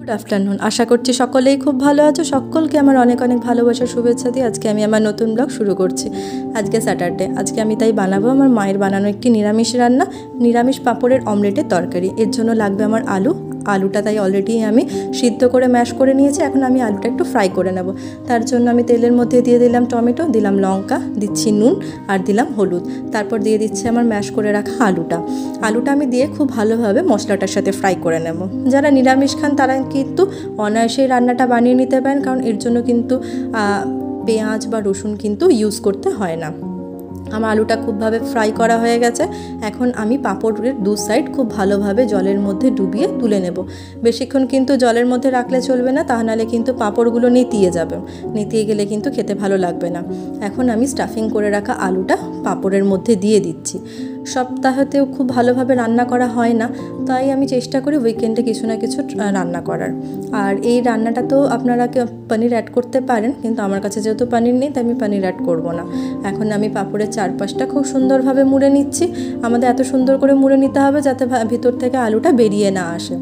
Good afternoon आशा करছি সকলেই খুব ভালো আছো। সকলকে আমার অনেক অনেক ভালোবাসা শুভেচ্ছা দিয়ে আজকে আমি আমার নতুন ব্লগ শুরু করছি। আজকে স্যাটারডে, আজকে আমি তাই বানাবো আমার মায়ের বানানো একটি নিরামিষ রান্না, নিরামিষ পাঁপড়ের অমলেটের তরকারি। এর জন্য লাগবে আমার আলুটা তাই অলরেডি আমি সিদ্ধ করে ম্যাশ করে নিয়েছি। এখন আমি আলুটা একটু ফ্রাই করে নেব। তার জন্য আমি তেলের মধ্যে দিয়ে দিলাম টমেটো, দিলাম লঙ্কা, দিচ্ছি নুন আর দিলাম হলুদ। তারপর দিয়ে দিচ্ছি আমার ম্যাশ করে রাখা আলুটা আমি দিয়ে খুব ভালোভাবে মশলাটার সাথে ফ্রাই করে নেব। যারা নিরামিষ খান তারা কিন্তু অনায়াসেই রান্নাটা বানিয়ে নিতে পারেন, কারণ এর জন্য কিন্তু পেঁয়াজ বা রসুন কিন্তু ইউজ করতে হয় না। আমার আলুটা খুবভাবে ফ্রাই করা হয়ে গেছে। এখন আমি পাঁপড়ের দু সাইড খুব ভালোভাবে জলের মধ্যে ডুবিয়ে তুলে নেব। বেশিক্ষণ কিন্তু জলের মধ্যে রাখলে চলবে না, তাহলে কিন্তু পাঁপড়গুলো নেতিয়ে যাবে। নেতিয়ে গেলে কিন্তু খেতে ভালো লাগবে না। এখন আমি স্টাফিং করে রাখা আলুটা পাঁপড়ের মধ্যে দিয়ে দিচ্ছি। সপ্তাহতেও খুব ভালোভাবে রান্না করা হয় না, তাই আমি চেষ্টা করি উইকেন্ডে কিছু না কিছু রান্না করার। আর এই রান্নাটা তো আপনারা পনির অ্যাড করতে পারেন, কিন্তু আমার কাছে যেহেতু পনির নেই তাই আমি পনির অ্যাড করব না। এখন আমি পাঁপড়ের চারপাশটা খুব সুন্দরভাবে মুড়ে নিচ্ছি। আমাদের এত সুন্দর করে মুড়ে নিতে হবে যাতে ভিতর থেকে আলুটা বেরিয়ে না আসে।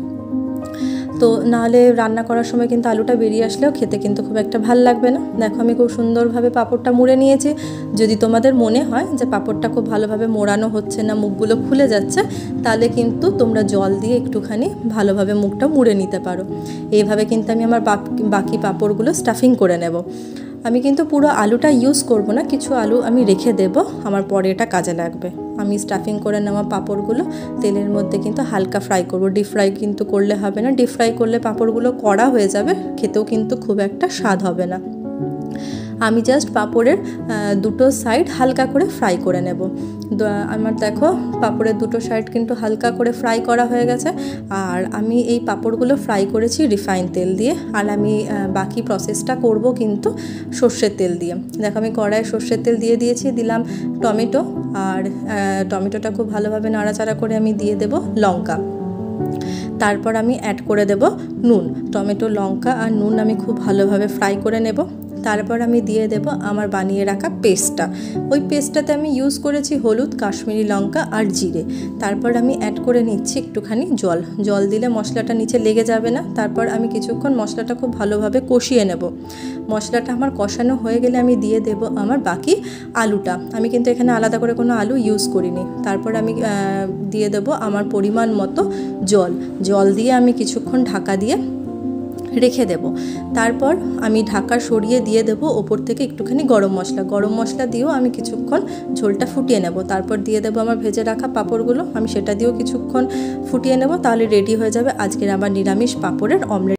তো নাহলে রান্না করার সময় কিন্তু আলুটা বেরিয়ে আসলেও খেতে কিন্তু খুব একটা ভাল লাগবে না। দেখো আমি খুব সুন্দরভাবে পাঁপড়টা মুড়ে নিয়েছি। যদি তোমাদের মনে হয় যে পাঁপড়টা খুব ভালোভাবে মোড়ানো হচ্ছে না, মুখগুলো খুলে যাচ্ছে, তাহলে কিন্তু তোমরা জল দিয়ে একটুখানি ভালোভাবে মুখটা মুড়ে নিতে পারো। এইভাবে কিন্তু আমি আমার বাকি পাঁপড়গুলো স্টাফিং করে নেব। আমি কিন্তু পুরো আলুটা ইউজ করব না, কিছু আলু আমি রেখে দেব, আমার পরে এটা কাজে লাগবে। আমি স্টাফিং করে নেওয়া পাঁপড়গুলো তেলের মধ্যে কিন্তু হালকা ফ্রাই করব। ডিপ ফ্রাই কিন্তু করলে হবে না, ডিপ ফ্রাই করলে পাঁপড়গুলো কড়া হয়ে যাবে, খেতেও কিন্তু খুব একটা স্বাদ হবে না। আমি জাস্ট পাঁপড়ের দুটো সাইড হালকা করে ফ্রাই করে নেব। আমার দেখো পাঁপড়ের দুটো সাইড কিন্তু হালকা করে ফ্রাই করা হয়ে গেছে। আর আমি এই পাঁপড়গুলো ফ্রাই করেছি রিফাইন তেল দিয়ে, আর আমি বাকি প্রসেসটা করব কিন্তু সর্ষের তেল দিয়ে। দেখো আমি কড়াইয়ে সর্ষের তেল দিয়ে দিয়েছি, দিলাম টমেটো, আর টমেটোটা খুব ভালোভাবে নাড়াচাড়া করে আমি দিয়ে দেব লঙ্কা। তারপর আমি অ্যাড করে দেব নুন। টমেটো, লঙ্কা আর নুন আমি খুব ভালোভাবে ফ্রাই করে নেব। তারপর আমি দিয়ে দেব আমার বানিয়ে রাখা পেস্টটা। ওই পেস্টটাতে আমি ইউজ করেছি হলুদ, কাশ্মীরি লঙ্কা আর জিরে। তারপর আমি অ্যাড করে নিচ্ছি একটুখানি জল দিলে মশলাটা নিচে লেগে যাবে না। তারপর আমি কিছুক্ষণ মশলাটা খুব ভালোভাবে কষিয়ে নেব। মশলাটা আমার কষানো হয়ে গেলে আমি দিয়ে দেব আমার বাকি আলুটা। আমি কিন্তু এখানে আলাদা করে কোনো আলু ইউজ করিনি। তারপর আমি দিয়ে দেব আমার পরিমাণ মতো জল দিয়ে আমি কিছুক্ষণ ঢাকা দিয়ে রেখে দেব। তারপর আমি ঢাকা সরিয়ে দিয়ে দেব ওপর থেকে একটুখানি গরম মশলা দিয়েও আমি কিছুক্ষণ ঝোলটা ফুটিয়ে নেব। তারপর দিয়ে দেব আমার ভেজে রাখা পাঁপড়গুলো, আমি সেটা দিয়েও কিছুক্ষণ ফুটিয়ে নেব। তাহলে রেডি হয়ে যাবে আজকের আমার নিরামিষ পাঁপড়ের অমলেট।